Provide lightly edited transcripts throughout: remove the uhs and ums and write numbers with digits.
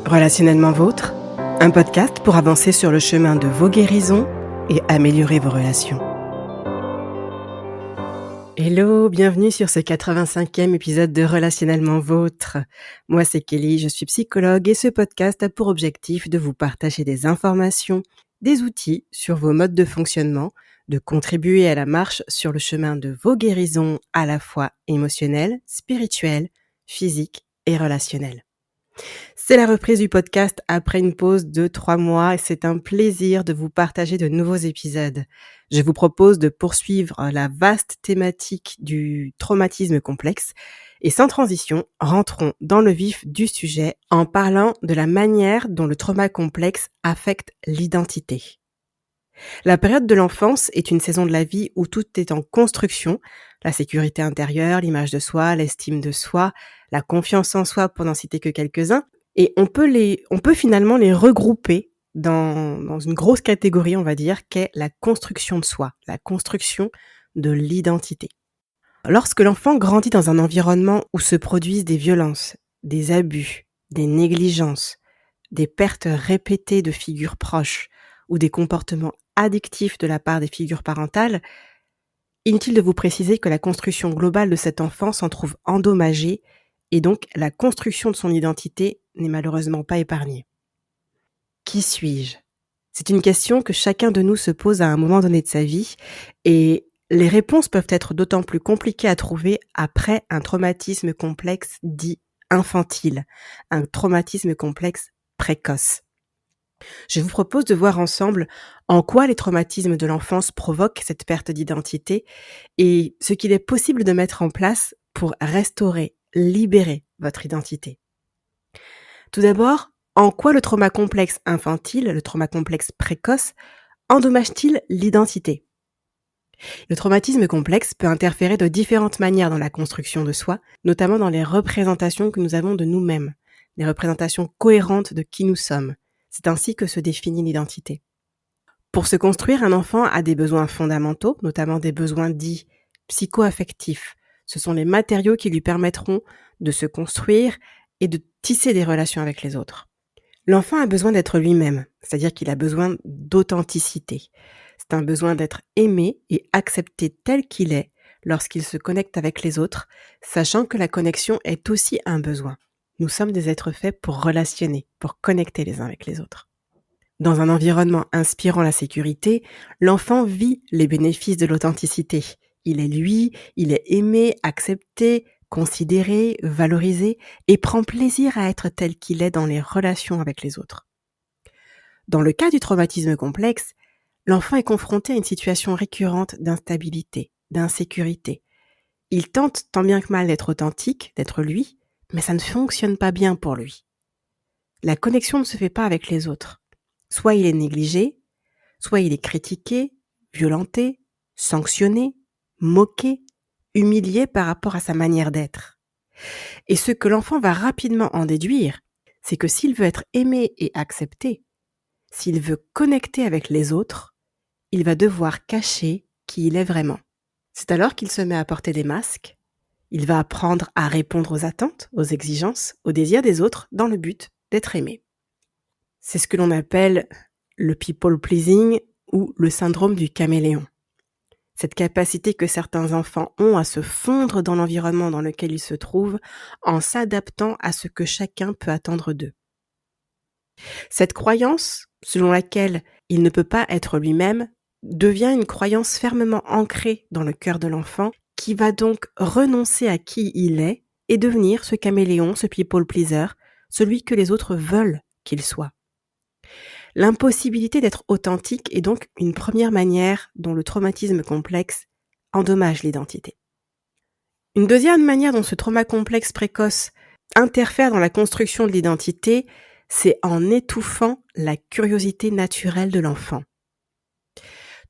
Relationnellement vôtre, un podcast pour avancer sur le chemin de vos guérisons et améliorer vos relations. Hello, bienvenue sur ce 85e épisode de Relationnellement vôtre. Moi c'est Kelly, je suis psychologue et ce podcast a pour objectif de vous partager des informations, des outils sur vos modes de fonctionnement, de contribuer à la marche sur le chemin de vos guérisons à la fois émotionnelles, spirituelles, physiques et relationnelles. C'est la reprise du podcast après une pause de 3 mois et c'est un plaisir de vous partager de nouveaux épisodes. Je vous propose de poursuivre la vaste thématique du traumatisme complexe et sans transition, rentrons dans le vif du sujet en parlant de la manière dont le trauma complexe affecte l'identité. La période de l'enfance est une saison de la vie où tout est en construction, la sécurité intérieure, l'image de soi, l'estime de soi, la confiance en soi pour n'en citer que quelques-uns. Et on peut finalement les regrouper dans une grosse catégorie, on va dire, qu'est la construction de soi, la construction de l'identité. Lorsque l'enfant grandit dans un environnement où se produisent des violences, des abus, des négligences, des pertes répétées de figures proches ou des comportements addictifs de la part des figures parentales, inutile de vous préciser que la construction globale de cet enfant s'en trouve endommagée et donc la construction de son identité n'est malheureusement pas épargnée. Qui suis-je ? C'est une question que chacun de nous se pose à un moment donné de sa vie et les réponses peuvent être d'autant plus compliquées à trouver après un traumatisme complexe dit infantile, un traumatisme complexe précoce. Je vous propose de voir ensemble en quoi les traumatismes de l'enfance provoquent cette perte d'identité et ce qu'il est possible de mettre en place pour restaurer, libérer votre identité. Tout d'abord, en quoi le trauma complexe infantile, le trauma complexe précoce, endommage-t-il l'identité ? Le traumatisme complexe peut interférer de différentes manières dans la construction de soi, notamment dans les représentations que nous avons de nous-mêmes, les représentations cohérentes de qui nous sommes. C'est ainsi que se définit l'identité. Pour se construire, un enfant a des besoins fondamentaux, notamment des besoins dits psycho-affectifs. Ce sont les matériaux qui lui permettront de se construire et de tisser des relations avec les autres. L'enfant a besoin d'être lui-même, c'est-à-dire qu'il a besoin d'authenticité. C'est un besoin d'être aimé et accepté tel qu'il est lorsqu'il se connecte avec les autres, sachant que la connexion est aussi un besoin. Nous sommes des êtres faits pour relationner, pour connecter les uns avec les autres. Dans un environnement inspirant la sécurité, l'enfant vit les bénéfices de l'authenticité. Il est lui, il est aimé, accepté, considéré, valorisé et prend plaisir à être tel qu'il est dans les relations avec les autres. Dans le cas du traumatisme complexe, l'enfant est confronté à une situation récurrente d'instabilité, d'insécurité. Il tente tant bien que mal d'être authentique, d'être lui, mais ça ne fonctionne pas bien pour lui. La connexion ne se fait pas avec les autres. Soit il est négligé, soit il est critiqué, violenté, sanctionné, moqué, humilié par rapport à sa manière d'être. Et ce que l'enfant va rapidement en déduire, c'est que s'il veut être aimé et accepté, s'il veut connecter avec les autres, il va devoir cacher qui il est vraiment. C'est alors qu'il se met à porter des masques. Il va apprendre à répondre aux attentes, aux exigences, aux désirs des autres dans le but d'être aimé. C'est ce que l'on appelle le people pleasing ou le syndrome du caméléon. Cette capacité que certains enfants ont à se fondre dans l'environnement dans lequel ils se trouvent en s'adaptant à ce que chacun peut attendre d'eux. Cette croyance, selon laquelle il ne peut pas être lui-même, devient une croyance fermement ancrée dans le cœur de l'enfant qui va donc renoncer à qui il est et devenir ce caméléon, ce people pleaser, celui que les autres veulent qu'il soit. L'impossibilité d'être authentique est donc une première manière dont le traumatisme complexe endommage l'identité. Une deuxième manière dont ce trauma complexe précoce interfère dans la construction de l'identité, c'est en étouffant la curiosité naturelle de l'enfant.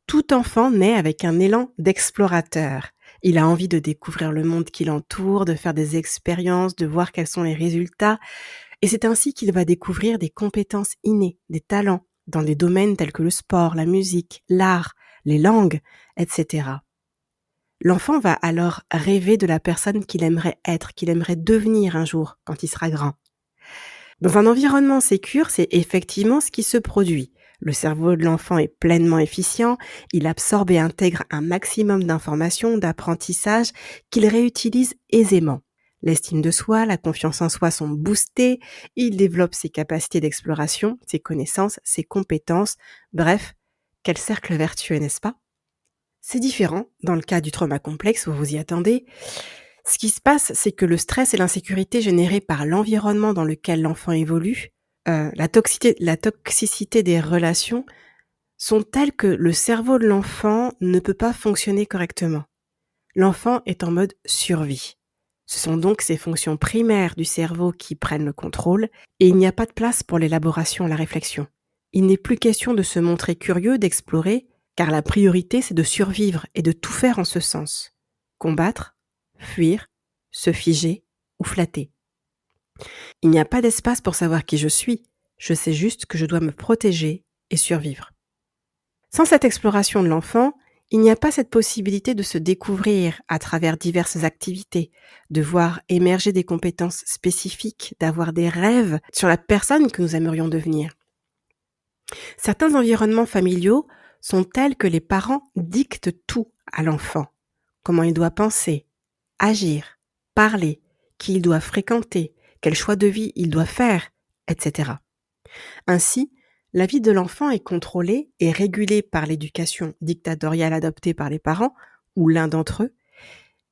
Tout enfant naît avec un élan d'explorateur. Il a envie de découvrir le monde qui l'entoure, de faire des expériences, de voir quels sont les résultats. Et c'est ainsi qu'il va découvrir des compétences innées, des talents, dans des domaines tels que le sport, la musique, l'art, les langues, etc. L'enfant va alors rêver de la personne qu'il aimerait être, qu'il aimerait devenir un jour quand il sera grand. Dans un environnement sécure, c'est effectivement ce qui se produit. Le cerveau de l'enfant est pleinement efficient, il absorbe et intègre un maximum d'informations, d'apprentissage qu'il réutilise aisément. L'estime de soi, la confiance en soi sont boostées, il développe ses capacités d'exploration, ses connaissances, ses compétences, bref, quel cercle vertueux, n'est-ce pas? C'est différent dans le cas du trauma complexe, vous vous y attendez. Ce qui se passe, c'est que le stress et l'insécurité générés par l'environnement dans lequel l'enfant évolue, la toxicité des relations sont telles que le cerveau de l'enfant ne peut pas fonctionner correctement. L'enfant est en mode survie. Ce sont donc ses fonctions primaires du cerveau qui prennent le contrôle et il n'y a pas de place pour l'élaboration et la réflexion. Il n'est plus question de se montrer curieux, d'explorer, car la priorité c'est de survivre et de tout faire en ce sens. Combattre, fuir, se figer ou flatter. Il n'y a pas d'espace pour savoir qui je sais juste que je dois me protéger et survivre. Sans cette exploration de l'enfant, il n'y a pas cette possibilité de se découvrir à travers diverses activités, de voir émerger des compétences spécifiques, d'avoir des rêves sur la personne que nous aimerions devenir. Certains environnements familiaux sont tels que les parents dictent tout à l'enfant. Comment il doit penser, agir, parler, qui il doit fréquenter, quel choix de vie il doit faire, etc. Ainsi, la vie de l'enfant est contrôlée et régulée par l'éducation dictatoriale adoptée par les parents ou l'un d'entre eux.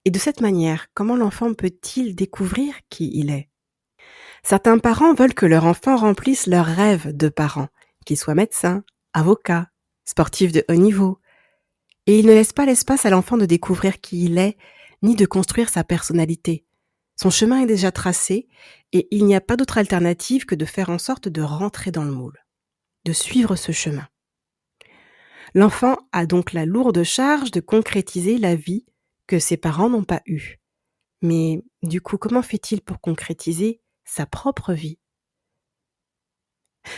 Et de cette manière, comment l'enfant peut-il découvrir qui il est? Certains parents veulent que leur enfant remplisse leurs rêves de parents, qu'il soit médecin, avocat, sportif de haut niveau. Et ils ne laissent pas l'espace à l'enfant de découvrir qui il est, ni de construire sa personnalité. Son chemin est déjà tracé et il n'y a pas d'autre alternative que de faire en sorte de rentrer dans le moule, de suivre ce chemin. L'enfant a donc la lourde charge de concrétiser la vie que ses parents n'ont pas eue. Mais du coup, comment fait-il pour concrétiser sa propre vie?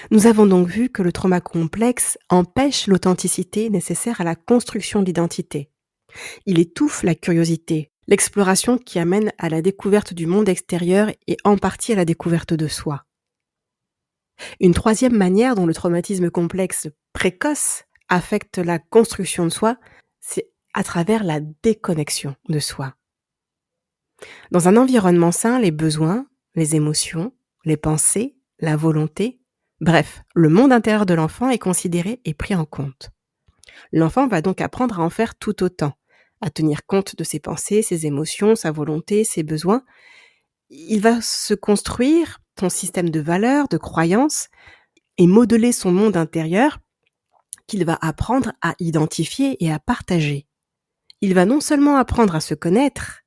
Nous avons donc vu que le trauma complexe empêche l'authenticité nécessaire à la construction de l'identité. Il étouffe la curiosité, l'exploration qui amène à la découverte du monde extérieur et en partie à la découverte de soi. Une troisième manière dont le traumatisme complexe précoce affecte la construction de soi, c'est à travers la déconnexion de soi. Dans un environnement sain, les besoins, les émotions, les pensées, la volonté, bref, le monde intérieur de l'enfant est considéré et pris en compte. L'enfant va donc apprendre à en faire tout autant, à tenir compte de ses pensées, ses émotions, sa volonté, ses besoins. Il va se construire son système de valeurs, de croyances et modeler son monde intérieur qu'il va apprendre à identifier et à partager. Il va non seulement apprendre à se connaître,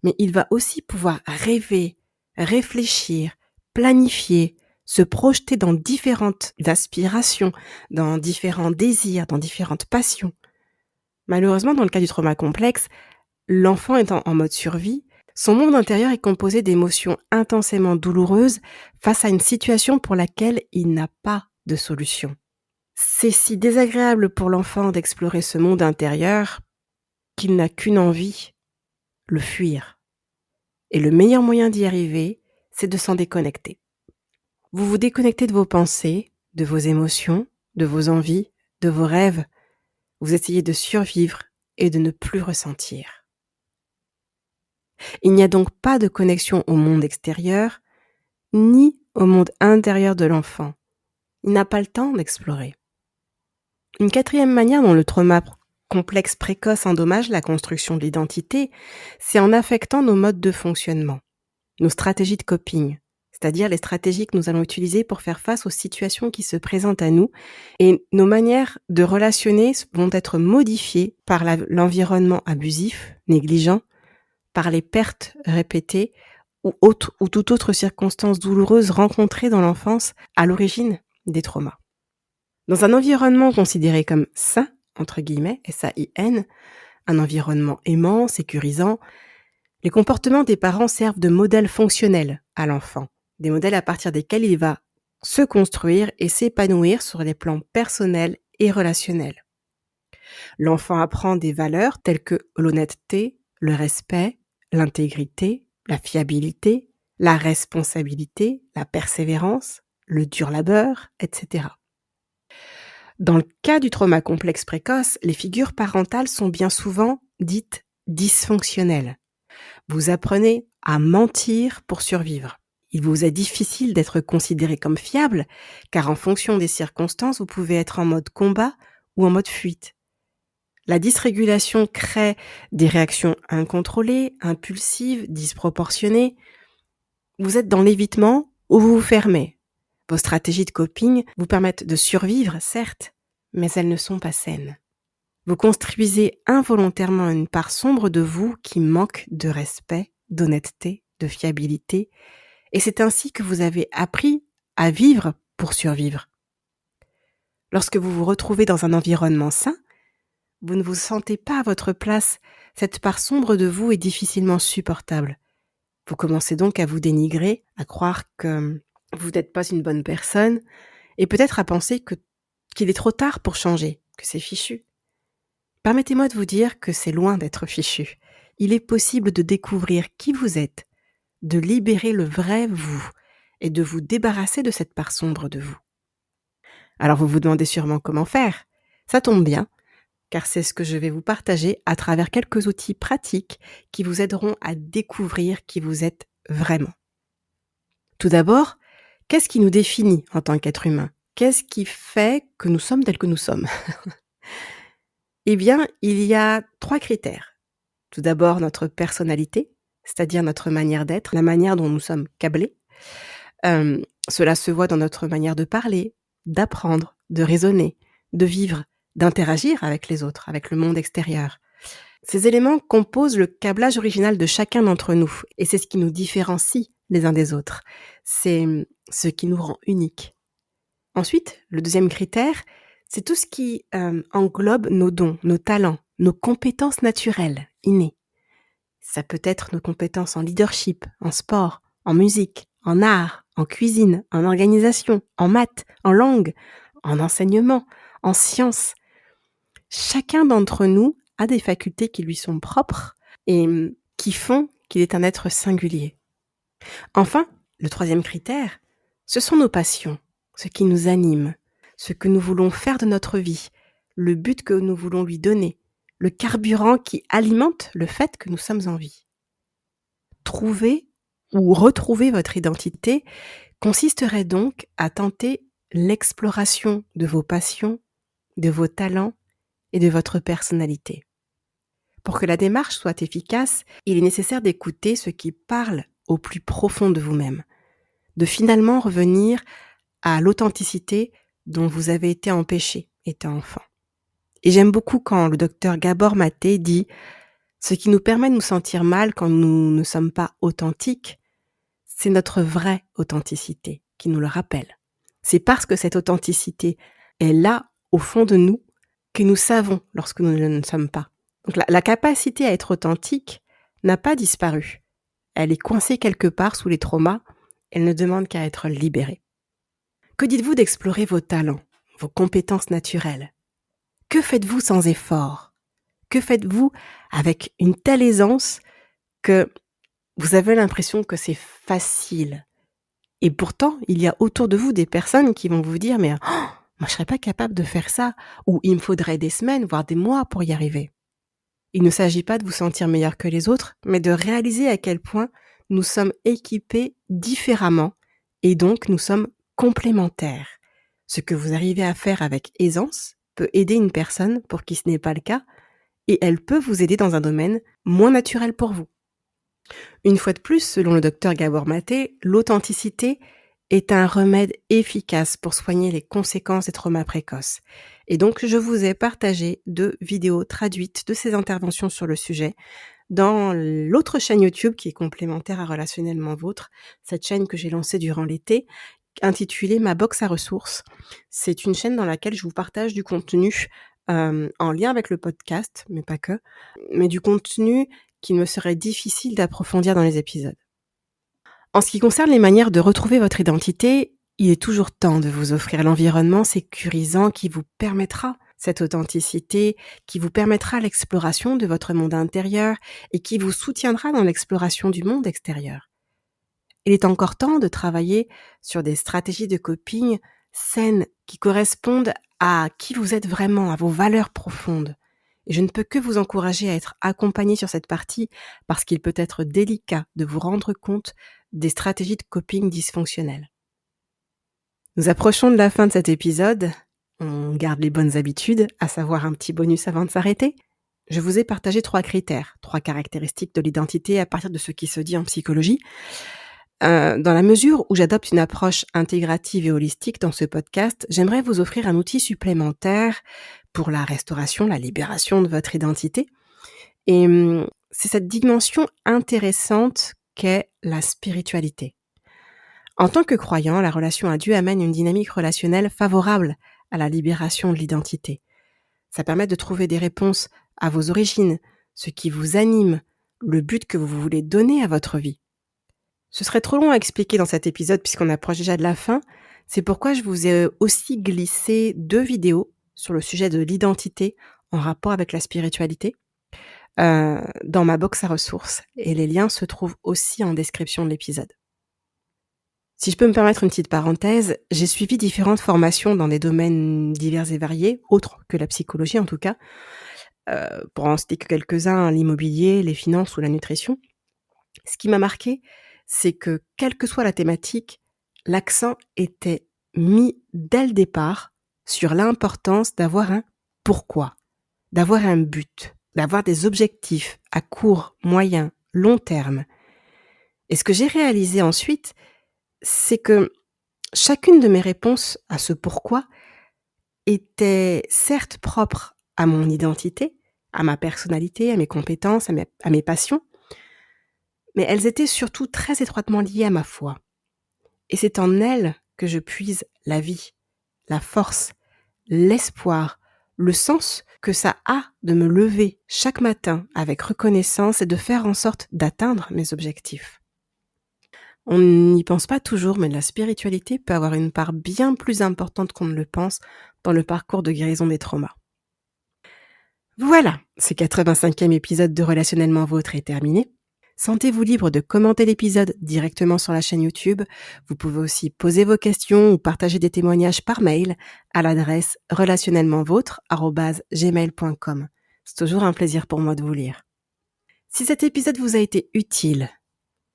mais il va aussi pouvoir rêver, réfléchir, planifier, se projeter dans différentes aspirations, dans différents désirs, dans différentes passions. Malheureusement, dans le cas du trauma complexe, l'enfant étant en mode survie, son monde intérieur est composé d'émotions intensément douloureuses face à une situation pour laquelle il n'a pas de solution. C'est si désagréable pour l'enfant d'explorer ce monde intérieur qu'il n'a qu'une envie, le fuir. Et le meilleur moyen d'y arriver, c'est de s'en déconnecter. Vous vous déconnectez de vos pensées, de vos émotions, de vos envies, de vos rêves. Vous essayez de survivre et de ne plus ressentir. Il n'y a donc pas de connexion au monde extérieur, ni au monde intérieur de l'enfant. Il n'a pas le temps d'explorer. Une quatrième manière dont le trauma complexe précoce endommage la construction de l'identité, c'est en affectant nos modes de fonctionnement, nos stratégies de coping, c'est-à-dire les stratégies que nous allons utiliser pour faire face aux situations qui se présentent à nous, et nos manières de relationner vont être modifiées par l'environnement abusif, négligent, par les pertes répétées ou toute autre circonstance douloureuse rencontrée dans l'enfance à l'origine des traumas. Dans un environnement considéré comme sain, entre guillemets, S-A-I-N, un environnement aimant, sécurisant, les comportements des parents servent de modèle fonctionnel à l'enfant, des modèles à partir desquels il va se construire et s'épanouir sur les plans personnels et relationnels. L'enfant apprend des valeurs telles que l'honnêteté, le respect, l'intégrité, la fiabilité, la responsabilité, la persévérance, le dur labeur, etc. Dans le cas du trauma complexe précoce, les figures parentales sont bien souvent dites dysfonctionnelles. Vous apprenez à mentir pour survivre. Il vous est difficile d'être considéré comme fiable, car en fonction des circonstances, vous pouvez être en mode combat ou en mode fuite. La dysrégulation crée des réactions incontrôlées, impulsives, disproportionnées. Vous êtes dans l'évitement ou vous vous fermez. Vos stratégies de coping vous permettent de survivre, certes, mais elles ne sont pas saines. Vous construisez involontairement une part sombre de vous qui manque de respect, d'honnêteté, de fiabilité, et c'est ainsi que vous avez appris à vivre pour survivre. Lorsque vous vous retrouvez dans un environnement sain, vous ne vous sentez pas à votre place, cette part sombre de vous est difficilement supportable. Vous commencez donc à vous dénigrer, à croire que vous n'êtes pas une bonne personne, et peut-être à penser qu'il est trop tard pour changer, que c'est fichu. Permettez-moi de vous dire que c'est loin d'être fichu. Il est possible de découvrir qui vous êtes, de libérer le vrai vous et de vous débarrasser de cette part sombre de vous. Alors vous vous demandez sûrement comment faire. Ça tombe bien, car c'est ce que je vais vous partager à travers quelques outils pratiques qui vous aideront à découvrir qui vous êtes vraiment. Tout d'abord, qu'est-ce qui nous définit en tant qu'être humain ? Qu'est-ce qui fait que nous sommes tels que nous sommes ? Eh bien, il y a 3 critères. Tout d'abord, notre personnalité, c'est-à-dire notre manière d'être, la manière dont nous sommes câblés. Cela se voit dans notre manière de parler, d'apprendre, de raisonner, de vivre, d'interagir avec les autres, avec le monde extérieur. Ces éléments composent le câblage original de chacun d'entre nous, et c'est ce qui nous différencie les uns des autres. C'est ce qui nous rend uniques. Ensuite, le deuxième critère, c'est tout ce qui englobe nos dons, nos talents, nos compétences naturelles, innées. Ça peut être nos compétences en leadership, en sport, en musique, en art, en cuisine, en organisation, en maths, en langue, en enseignement, en sciences. Chacun d'entre nous a des facultés qui lui sont propres et qui font qu'il est un être singulier. Enfin, le troisième critère, ce sont nos passions, ce qui nous anime, ce que nous voulons faire de notre vie, le but que nous voulons lui donner, le carburant qui alimente le fait que nous sommes en vie. Trouver ou retrouver votre identité consisterait donc à tenter l'exploration de vos passions, de vos talents et de votre personnalité. Pour que la démarche soit efficace, il est nécessaire d'écouter ce qui parle au plus profond de vous-même, de finalement revenir à l'authenticité dont vous avez été empêché étant enfant. Et j'aime beaucoup quand le docteur Gabor Maté dit « Ce qui nous permet de nous sentir mal quand nous ne sommes pas authentiques, c'est notre vraie authenticité qui nous le rappelle. C'est parce que cette authenticité est là, au fond de nous, que nous savons lorsque nous ne le sommes pas. Donc la capacité à être authentique n'a pas disparu. Elle est coincée quelque part sous les traumas. Elle ne demande qu'à être libérée. Que dites-vous d'explorer vos talents, vos compétences naturelles ? Que faites-vous sans effort ? Que faites-vous avec une telle aisance que vous avez l'impression que c'est facile ? Et pourtant, il y a autour de vous des personnes qui vont vous dire « Mais moi, je ne serais pas capable de faire ça » ou « Il me faudrait des semaines, voire des mois pour y arriver ». Il ne s'agit pas de vous sentir meilleur que les autres, mais de réaliser à quel point nous sommes équipés différemment et donc nous sommes complémentaires. Ce que vous arrivez à faire avec aisance peut aider une personne pour qui ce n'est pas le cas et elle peut vous aider dans un domaine moins naturel pour vous. Une fois de plus, selon le docteur Gabor Maté, l'authenticité est un remède efficace pour soigner les conséquences des traumas précoces. Et donc, je vous ai partagé 2 vidéos traduites de ces interventions sur le sujet dans l'autre chaîne YouTube qui est complémentaire à Relationnellement Vôtre, cette chaîne que j'ai lancée durant l'été, intitulée Ma box à ressources. C'est une chaîne dans laquelle je vous partage du contenu en lien avec le podcast, mais pas que, mais du contenu qu'il me serait difficile d'approfondir dans les épisodes. En ce qui concerne les manières de retrouver votre identité, il est toujours temps de vous offrir l'environnement sécurisant qui vous permettra cette authenticité, qui vous permettra l'exploration de votre monde intérieur et qui vous soutiendra dans l'exploration du monde extérieur. Il est encore temps de travailler sur des stratégies de coping saines qui correspondent à qui vous êtes vraiment, à vos valeurs profondes. Et je ne peux que vous encourager à être accompagné sur cette partie parce qu'il peut être délicat de vous rendre compte des stratégies de coping dysfonctionnelles. Nous approchons de la fin de cet épisode. On garde les bonnes habitudes, à savoir un petit bonus avant de s'arrêter. Je vous ai partagé 3 critères, 3 caractéristiques de l'identité à partir de ce qui se dit en psychologie. Dans la mesure où j'adopte une approche intégrative et holistique dans ce podcast, j'aimerais vous offrir un outil supplémentaire pour la restauration, la libération de votre identité. Et c'est cette dimension intéressante qu'est la spiritualité. En tant que croyant, la relation à Dieu amène une dynamique relationnelle favorable à la libération de l'identité. Ça permet de trouver des réponses à vos origines, ce qui vous anime, le but que vous voulez donner à votre vie. Ce serait trop long à expliquer dans cet épisode puisqu'on approche déjà de la fin. C'est pourquoi je vous ai aussi glissé 2 vidéos sur le sujet de l'identité en rapport avec la spiritualité dans ma box à ressources et les liens se trouvent aussi en description de l'épisode. Si je peux me permettre une petite parenthèse, j'ai suivi différentes formations dans des domaines divers et variés, autres que la psychologie en tout cas, pour en citer que quelques-uns, l'immobilier, les finances ou la nutrition. Ce qui m'a marqué, c'est que quelle que soit la thématique, l'accent était mis dès le départ sur l'importance d'avoir un pourquoi, d'avoir un but, d'avoir des objectifs à court, moyen, long terme. Et ce que j'ai réalisé ensuite, c'est que chacune de mes réponses à ce pourquoi était certes propre à mon identité, à ma personnalité, à mes compétences, à mes passions, mais elles étaient surtout très étroitement liées à ma foi. Et c'est en elles que je puise la vie, la force, l'espoir, le sens que ça a de me lever chaque matin avec reconnaissance et de faire en sorte d'atteindre mes objectifs. On n'y pense pas toujours, mais la spiritualité peut avoir une part bien plus importante qu'on ne le pense dans le parcours de guérison des traumas. Voilà, ce 85e épisode de Relationnellement Vôtre est terminé. Sentez-vous libre de commenter l'épisode directement sur la chaîne YouTube. Vous pouvez aussi poser vos questions ou partager des témoignages par mail à l'adresse relationnellementvôtre@gmail.com. C'est toujours un plaisir pour moi de vous lire. Si cet épisode vous a été utile,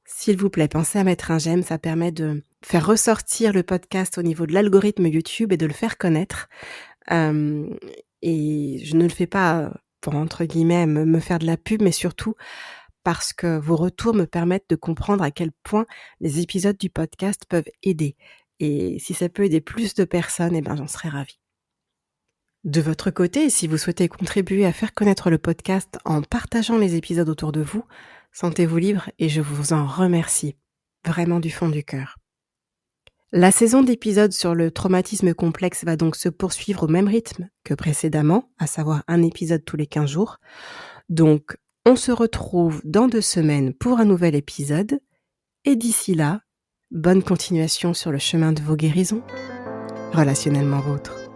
s'il vous plaît, pensez à mettre un j'aime, ça permet de faire ressortir le podcast au niveau de l'algorithme YouTube et de le faire connaître. Et je ne le fais pas pour, entre guillemets, me faire de la pub, mais surtout parce que vos retours me permettent de comprendre à quel point les épisodes du podcast peuvent aider. Et si ça peut aider plus de personnes, j'en serais ravie. De votre côté, si vous souhaitez contribuer à faire connaître le podcast en partageant les épisodes autour de vous, sentez-vous libre et je vous en remercie, vraiment du fond du cœur. La saison d'épisodes sur le traumatisme complexe va donc se poursuivre au même rythme que précédemment, à savoir un épisode tous les 15 jours. Donc, on se retrouve dans 2 semaines pour un nouvel épisode. Et d'ici là, bonne continuation sur le chemin de vos guérisons. Relationnellement Vôtre.